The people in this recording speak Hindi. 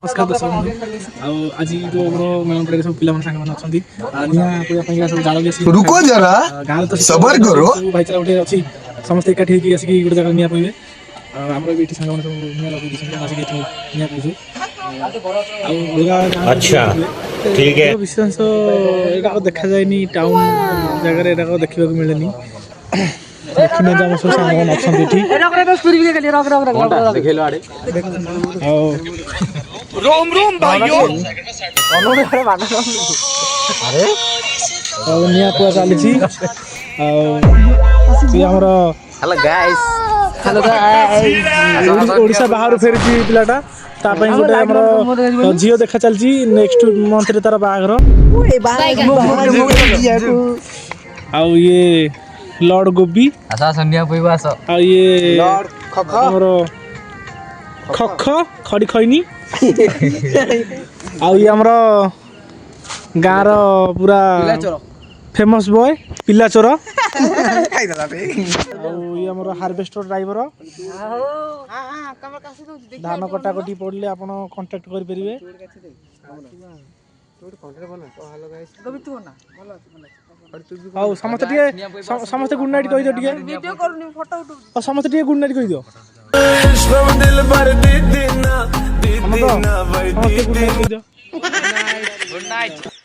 नमस्कार दर्शक बंधु आज जो मेहनत सब पिला सांग मैंने अच्छा निया सब जाल रुको जरा गाँव तो सबर करो भाईचारा गोटे अच्छी समस्त एकाठी होगी आसिक गोटे जगह निया पीबे आमर भी सांग मैंने सब निया लगे आसिक निया पीछू अच्छा ठीक है विशेष यहाँ देखा जाए टाउन जगह यहाँ देखा मिले देखने आम सब सांग मैंने रोम रोम भाइयों निया पुआ चली ओडिशा बाहर फेरी पिलाटा गोटे झील देखा चलती नेक्स्ट मंथ रे तार बाहागर ये लॉर्ड गोबी ये खख खड़ी खैनी ये आमर गाँव पूरा फेमस बॉय पिलाचोर ये आमर हार्वेस्टर ड्राइवर धान कटाकटी पड़े आप कांटेक्ट करेंगे समस्ते गुड नाइट कह दियो समस्ते गुड नाइट कह दियो गुड नाइट